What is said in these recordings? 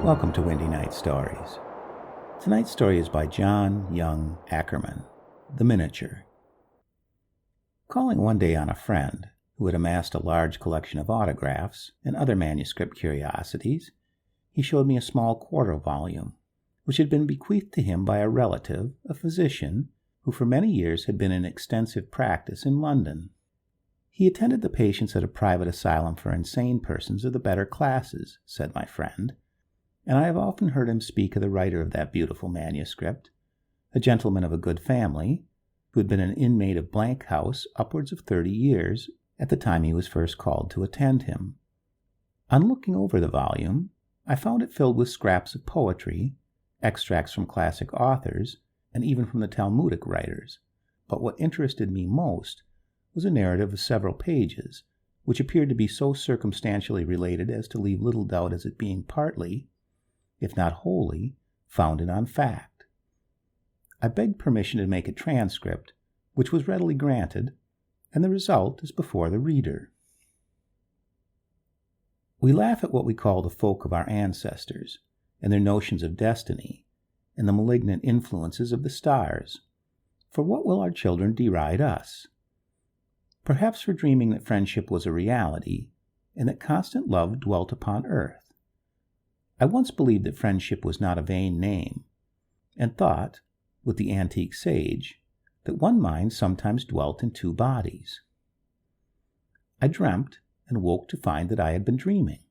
Welcome to Windy Night Stories. Tonight's story is by John Young Ackerman, The Miniature. Calling one day on a friend who had amassed a large collection of autographs and other manuscript curiosities, he showed me a small quarto volume, which had been bequeathed to him by a relative, a physician, who for many years had been in extensive practice in London. He attended the patients at a private asylum for insane persons of the better classes, said my friend, and I have often heard him speak of the writer of that beautiful manuscript, a gentleman of a good family, who had been an inmate of Blank House upwards of 30 years at the time he was first called to attend him. On looking over the volume, I found it filled with scraps of poetry, extracts from classic authors, and even from the Talmudic writers, but what interested me most was a narrative of several pages, which appeared to be so circumstantially related as to leave little doubt as it being partly, if not wholly, founded on fact. I begged permission to make a transcript, which was readily granted, and the result is before the reader. We laugh at what we call the folk of our ancestors, and their notions of destiny, and the malignant influences of the stars. For what will our children deride us? Perhaps for dreaming that friendship was a reality, and that constant love dwelt upon earth. I once believed that friendship was not a vain name, and thought, with the antique sage, that one mind sometimes dwelt in two bodies. I dreamt and woke to find that I had been dreaming.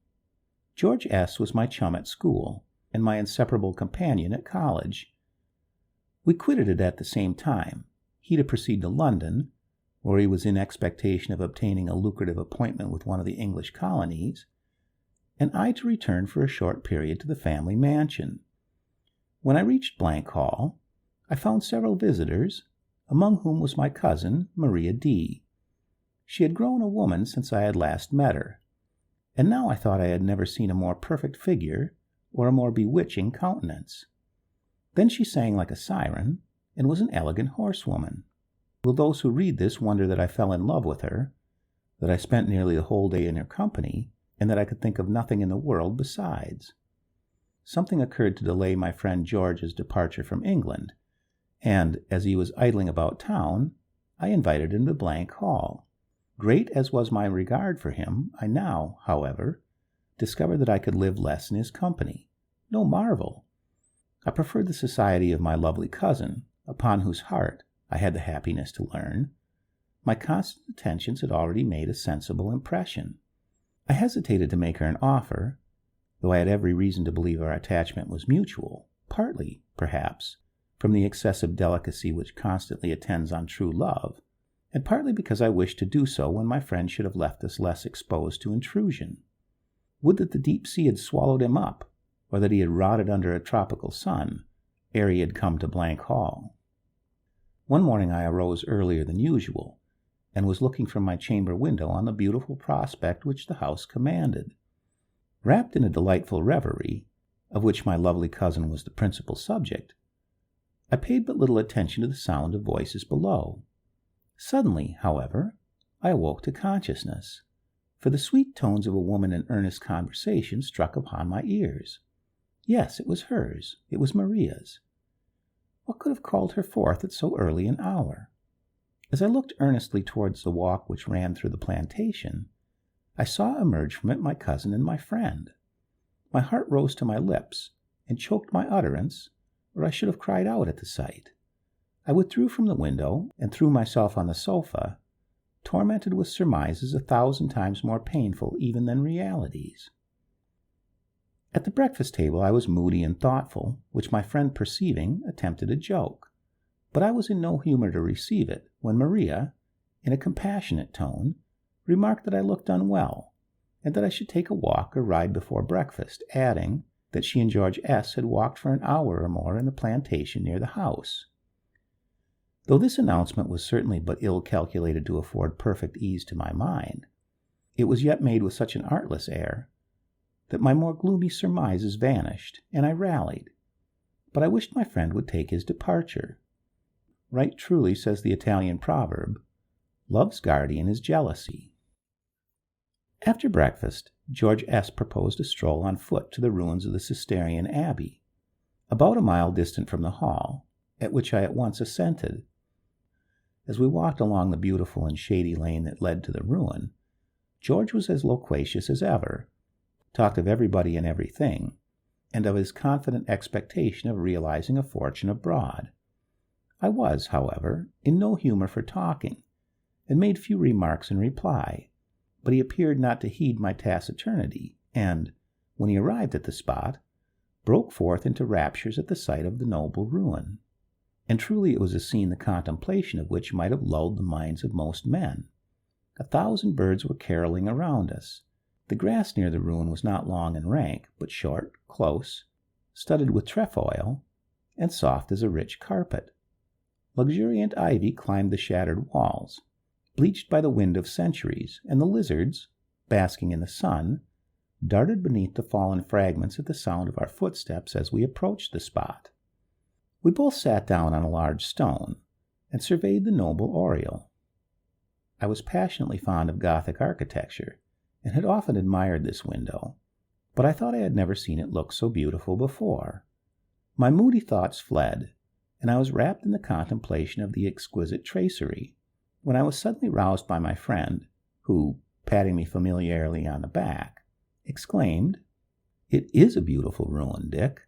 George S. was my chum at school and my inseparable companion at college. We quitted it at the same time, he to proceed to London, where he was in expectation of obtaining a lucrative appointment with one of the English colonies, and I to return for a short period to the family mansion. When I reached Blank Hall, I found several visitors, among whom was my cousin, Maria D. She had grown a woman since I had last met her, and now I thought I had never seen a more perfect figure or a more bewitching countenance. Then she sang like a siren, and was an elegant horsewoman. Will those who read this wonder that I fell in love with her, that I spent nearly the whole day in her company, and that I could think of nothing in the world besides? Something occurred to delay my friend George's departure from England, and, as he was idling about town, I invited him to Blank Hall. Great as was my regard for him, I now, however, discovered that I could live less in his company. No marvel. I preferred the society of my lovely cousin, upon whose heart, I had the happiness to learn, my constant attentions had already made a sensible impression. I hesitated to make her an offer, though I had every reason to believe our attachment was mutual, partly, perhaps, from the excessive delicacy which constantly attends on true love, and partly because I wished to do so when my friend should have left us less exposed to intrusion. Would that the deep sea had swallowed him up, or that he had rotted under a tropical sun, ere he had come to Blank Hall. One morning I arose earlier than usual, and was looking from my chamber window on the beautiful prospect which the house commanded. Wrapped in a delightful reverie, of which my lovely cousin was the principal subject, I paid but little attention to the sound of voices below. Suddenly, however, I awoke to consciousness, for the sweet tones of a woman in earnest conversation struck upon my ears. Yes, it was hers. It was Maria's. What could have called her forth at so early an hour? As I looked earnestly towards the walk which ran through the plantation, I saw emerge from it my cousin and my friend. My heart rose to my lips, and choked my utterance, or I should have cried out at the sight. I withdrew from the window, and threw myself on the sofa, tormented with surmises 1,000 times more painful even than realities. At the breakfast table I was moody and thoughtful, which my friend perceiving, attempted a joke. But I was in no humor to receive it, when Maria, in a compassionate tone, remarked that I looked unwell, and that I should take a walk or ride before breakfast, adding that she and George S. had walked for an hour or more in the plantation near the house. Though this announcement was certainly but ill calculated to afford perfect ease to my mind, it was yet made with such an artless air that my more gloomy surmises vanished, and I rallied. But I wished my friend would take his departure. Right truly says the Italian proverb, "Love's guardian is jealousy." After breakfast, George S. proposed a stroll on foot to the ruins of the Cistercian Abbey, about a mile distant from the hall, at which I at once assented. As we walked along the beautiful and shady lane that led to the ruin, George was as loquacious as ever, talked of everybody and everything, and of his confident expectation of realizing a fortune abroad. I was, however, in no humor for talking, and made few remarks in reply, but he appeared not to heed my taciturnity, and, when he arrived at the spot, broke forth into raptures at the sight of the noble ruin. And truly it was a scene the contemplation of which might have lulled the minds of most men. 1,000 birds were carolling around us. The grass near the ruin was not long and rank, but short, close, studded with trefoil, and soft as a rich carpet. Luxuriant ivy climbed the shattered walls, bleached by the wind of centuries, and the lizards, basking in the sun, darted beneath the fallen fragments at the sound of our footsteps as we approached the spot. We both sat down on a large stone and surveyed the noble oriel. I was passionately fond of Gothic architecture, and had often admired this window, but I thought I had never seen it look so beautiful before. My moody thoughts fled, and I was wrapped in the contemplation of the exquisite tracery, when I was suddenly roused by my friend, who, patting me familiarly on the back, exclaimed, "It is a beautiful ruin, Dick.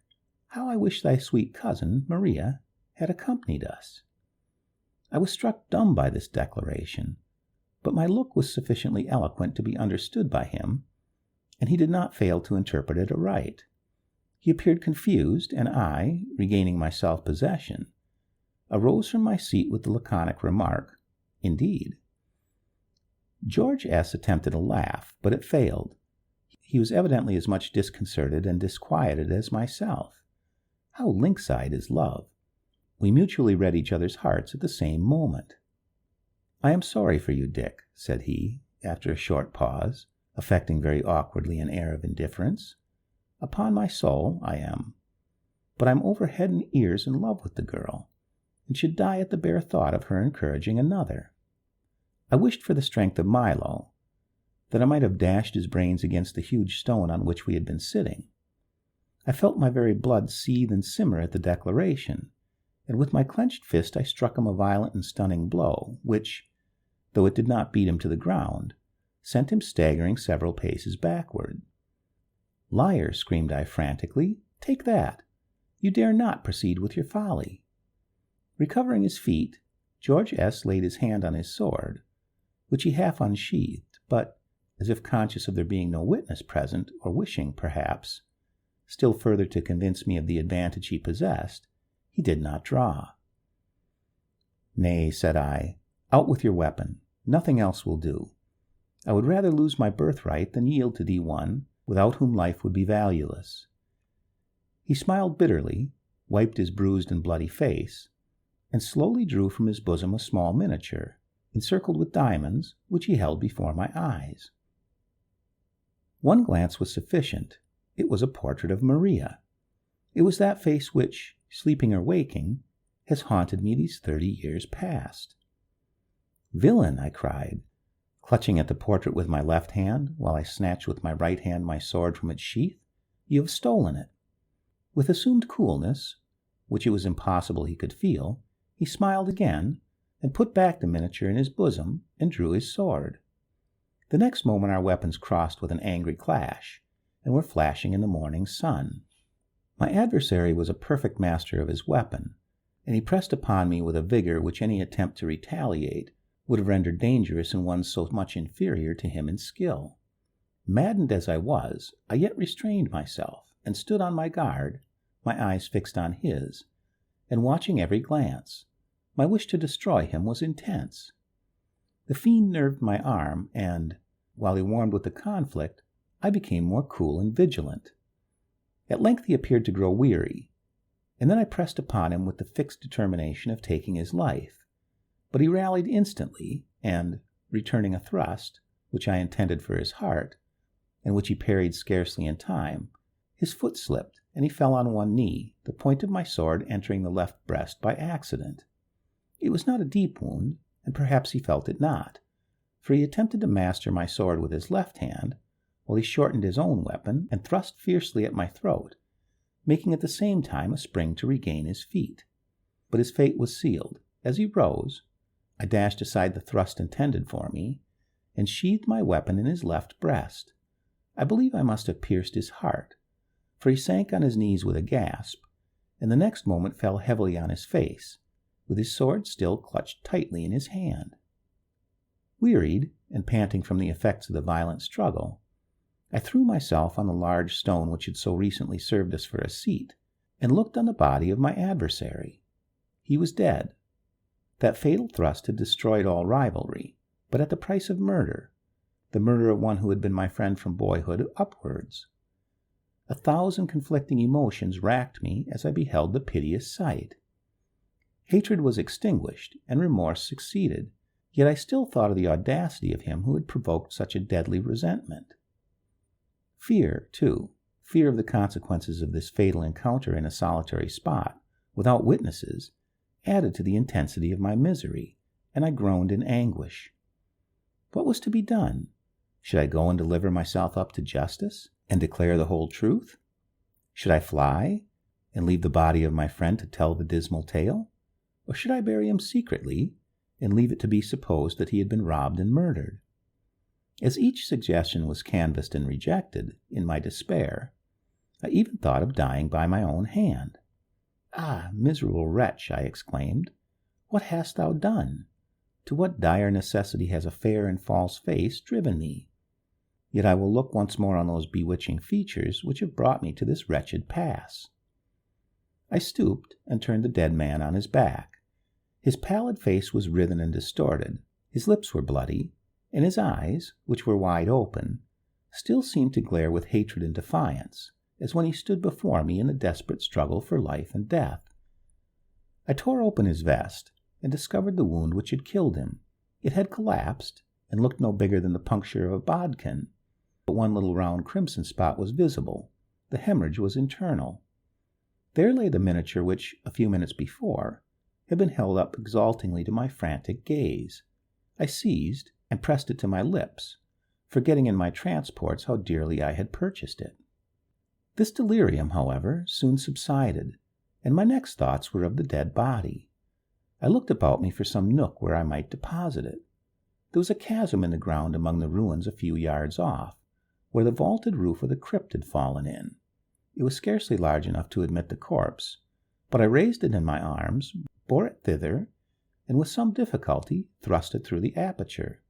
How I wish thy sweet cousin, Maria, had accompanied us." I was struck dumb by this declaration, but my look was sufficiently eloquent to be understood by him, and he did not fail to interpret it aright. He appeared confused, and I, regaining my self-possession, arose from my seat with the laconic remark, "Indeed." George S. attempted a laugh, but it failed. He was evidently as much disconcerted and disquieted as myself. How lynx-eyed is love! We mutually read each other's hearts at the same moment. "I am sorry for you, Dick," said he, after a short pause, affecting very awkwardly an air of indifference. "Upon my soul, I am. But I'm over head and ears in love with the girl, and should die at the bare thought of her encouraging another. I wished for the strength of Milo, that I might have dashed his brains against the huge stone on which we had been sitting. I felt my very blood seethe and simmer at the declaration, and with my clenched fist I struck him a violent and stunning blow, which, though it did not beat him to the ground, sent him staggering several paces backward. "Liar!" screamed I frantically. "Take that! You dare not proceed with your folly." Recovering his feet, George S. laid his hand on his sword, which he half unsheathed, but, as if conscious of there being no witness present, or wishing, perhaps, still further to convince me of the advantage he possessed, he did not draw. "Nay," said I, "out with your weapon. Nothing else will do. I would rather lose my birthright than yield to thee one without whom life would be valueless." He smiled bitterly, wiped his bruised and bloody face, and slowly drew from his bosom a small miniature, encircled with diamonds, which he held before my eyes. One glance was sufficient. It was a portrait of Maria. It was that face which, sleeping or waking, has haunted me these 30 years past. "Villain!" I cried, clutching at the portrait with my left hand, while I snatched with my right hand my sword from its sheath. "You have stolen it." With assumed coolness, which it was impossible he could feel, he smiled again, and put back the miniature in his bosom, and drew his sword. The next moment our weapons crossed with an angry clash, and were flashing in the morning sun. My adversary was a perfect master of his weapon, and he pressed upon me with a vigor which any attempt to retaliate would have rendered dangerous in one so much inferior to him in skill. Maddened as I was, I yet restrained myself, and stood on my guard, my eyes fixed on his, and watching every glance. My wish to destroy him was intense. The fiend nerved my arm, and, while he warmed with the conflict, I became more cool and vigilant. At length he appeared to grow weary, and then I pressed upon him with the fixed determination of taking his life. But he rallied instantly, and, returning a thrust, which I intended for his heart, and which he parried scarcely in time, his foot slipped, and he fell on one knee, the point of my sword entering the left breast by accident. It was not a deep wound, and perhaps he felt it not, for he attempted to master my sword with his left hand, while he shortened his own weapon and thrust fiercely at my throat, making at the same time a spring to regain his feet. But his fate was sealed. As he rose, I dashed aside the thrust intended for me, and sheathed my weapon in his left breast. I believe I must have pierced his heart, for he sank on his knees with a gasp, and the next moment fell heavily on his face, with his sword still clutched tightly in his hand. Wearied and panting from the effects of the violent struggle, I threw myself on the large stone which had so recently served us for a seat, and looked on the body of my adversary. He was dead. That fatal thrust had destroyed all rivalry, but at the price of murder, the murder of one who had been my friend from boyhood upwards. 1,000 conflicting emotions racked me as I beheld the piteous sight. Hatred was extinguished, and remorse succeeded, yet I still thought of the audacity of him who had provoked such a deadly resentment. Fear, too, fear of the consequences of this fatal encounter in a solitary spot, without witnesses, added to the intensity of my misery, and I groaned in anguish. What was to be done? Should I go and deliver myself up to justice, and declare the whole truth? Should I fly, and leave the body of my friend to tell the dismal tale? Or should I bury him secretly, and leave it to be supposed that he had been robbed and murdered? As each suggestion was canvassed and rejected, in my despair, I even thought of dying by my own hand. "Ah, miserable wretch," I exclaimed, "what hast thou done? To what dire necessity has a fair and false face driven thee? Yet I will look once more on those bewitching features which have brought me to this wretched pass." I stooped and turned the dead man on his back. His pallid face was writhen and distorted, his lips were bloody, and his eyes, which were wide open, still seemed to glare with hatred and defiance, as when he stood before me in the desperate struggle for life and death. I tore open his vest, and discovered the wound which had killed him. It had collapsed, and looked no bigger than the puncture of a bodkin, but one little round crimson spot was visible. The hemorrhage was internal. There lay the miniature which, a few minutes before, had been held up exultingly to my frantic gaze. I seized and pressed it to my lips, forgetting in my transports how dearly I had purchased it. This delirium, however, soon subsided, and my next thoughts were of the dead body. I looked about me for some nook where I might deposit it. There was a chasm in the ground among the ruins a few yards off, where the vaulted roof of the crypt had fallen in. It was scarcely large enough to admit the corpse, but I raised it in my arms, bore it thither, and with some difficulty thrust it through the aperture.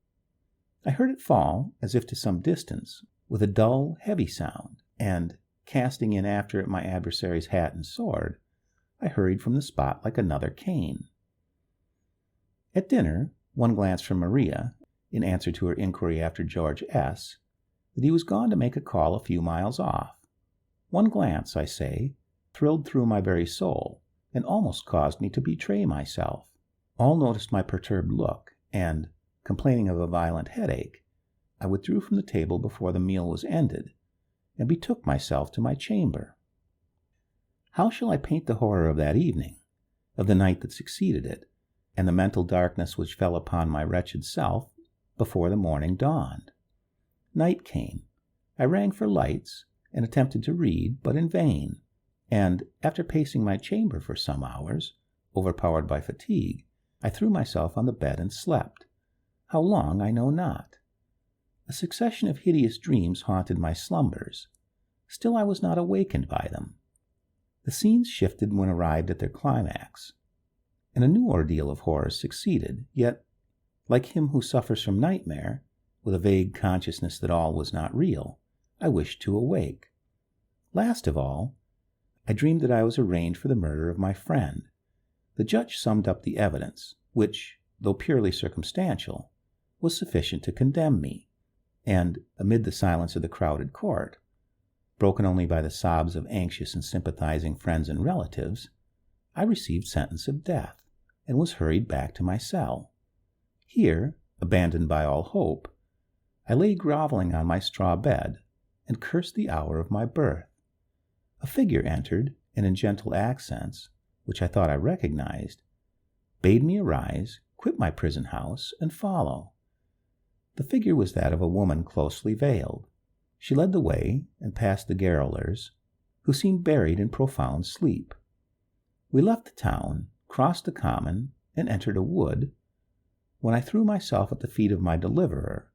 I heard it fall, as if to some distance, with a dull, heavy sound, and, casting in after it my adversary's hat and sword, I hurried from the spot like another Cain. At dinner, one glance from Maria, in answer to her inquiry after George S., that he was gone to make a call a few miles off. One glance, I say, thrilled through my very soul, and almost caused me to betray myself. All noticed my perturbed look, and, complaining of a violent headache, I withdrew from the table before the meal was ended, and betook myself to my chamber. How shall I paint the horror of that evening, of the night that succeeded it, and the mental darkness which fell upon my wretched self before the morning dawned? Night came. I rang for lights, and attempted to read, but in vain, and, after pacing my chamber for some hours, overpowered by fatigue, I threw myself on the bed and slept. How long I know not. A succession of hideous dreams haunted my slumbers. Still I was not awakened by them. The scenes shifted when arrived at their climax, and a new ordeal of horror succeeded, yet, like him who suffers from nightmare, with a vague consciousness that all was not real, I wished to awake. Last of all, I dreamed that I was arraigned for the murder of my friend. The judge summed up the evidence, which, though purely circumstantial, was sufficient to condemn me, and, amid the silence of the crowded court, broken only by the sobs of anxious and sympathizing friends and relatives, I received sentence of death, and was hurried back to my cell. Here, abandoned by all hope, I lay groveling on my straw bed, and cursed the hour of my birth. A figure entered, and in gentle accents, which I thought I recognized, bade me arise, quit my prison house, and follow. The figure was that of a woman closely veiled. She led the way and passed the garrulers, who seemed buried in profound sleep. We left the town, crossed the common, and entered a wood, when I threw myself at the feet of my deliverer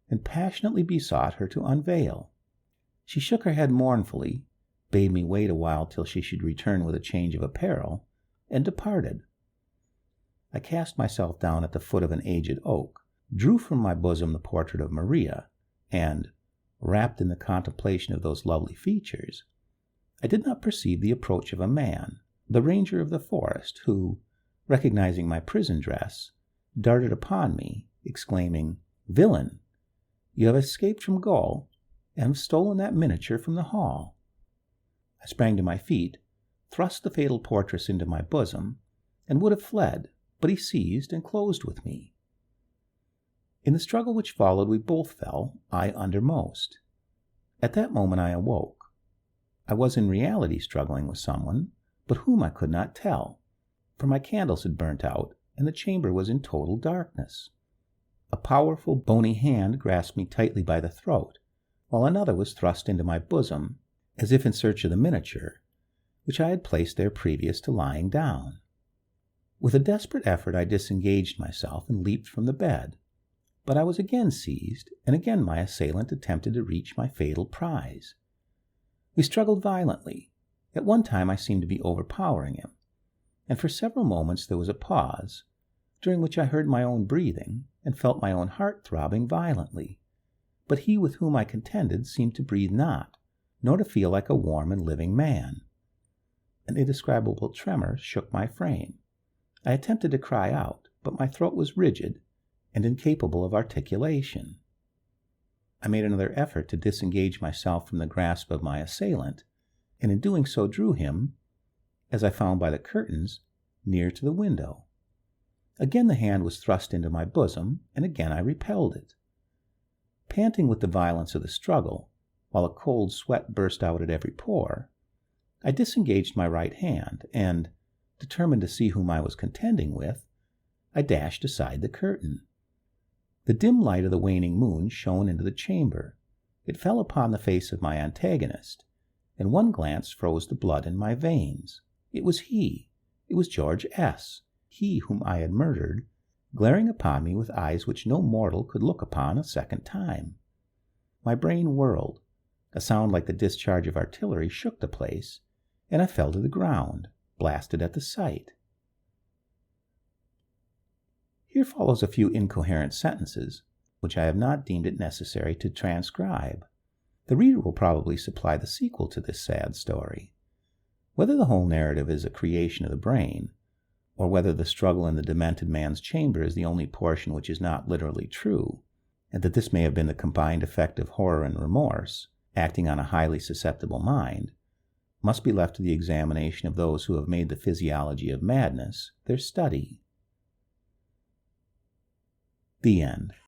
and passionately besought her to unveil. She shook her head mournfully, bade me wait a while till she should return with a change of apparel, and departed. I cast myself down at the foot of an aged oak, drew from my bosom the portrait of Maria, and, wrapped in the contemplation of those lovely features, I did not perceive the approach of a man, the ranger of the forest, who, recognizing my prison dress, darted upon me, exclaiming, "Villain, you have escaped from Gaul, and have stolen that miniature from the hall." I sprang to my feet, thrust the fatal portress into my bosom, and would have fled, but he seized and closed with me. In the struggle which followed, we both fell, I undermost. At that moment I awoke. I was in reality struggling with someone, but whom I could not tell, for my candles had burnt out, and the chamber was in total darkness. A powerful, bony hand grasped me tightly by the throat, while another was thrust into my bosom, as if in search of the miniature, which I had placed there previous to lying down. With a desperate effort I disengaged myself and leaped from the bed, but I was again seized, and again my assailant attempted to reach my fatal prize. We struggled violently. At one time I seemed to be overpowering him, and for several moments there was a pause, during which I heard my own breathing and felt my own heart throbbing violently. But he with whom I contended seemed to breathe not, nor to feel like a warm and living man. An indescribable tremor shook my frame. I attempted to cry out, but my throat was rigid and incapable of articulation. I made another effort to disengage myself from the grasp of my assailant, and in doing so drew him, as I found by the curtains, near to the window. Again the hand was thrust into my bosom, and again I repelled it. Panting with the violence of the struggle, while a cold sweat burst out at every pore, I disengaged my right hand, and, determined to see whom I was contending with, I dashed aside the curtain. The dim light of the waning moon shone into the chamber. It fell upon the face of my antagonist, and one glance froze the blood in my veins. It was he. It was George S., he whom I had murdered, glaring upon me with eyes which no mortal could look upon a second time. My brain whirled. A sound like the discharge of artillery shook the place, and I fell to the ground, blasted at the sight. Here follows a few incoherent sentences, which I have not deemed it necessary to transcribe. The reader will probably supply the sequel to this sad story. Whether the whole narrative is a creation of the brain, or whether the struggle in the demented man's chamber is the only portion which is not literally true, and that this may have been the combined effect of horror and remorse, acting on a highly susceptible mind, must be left to the examination of those who have made the physiology of madness their study. The end.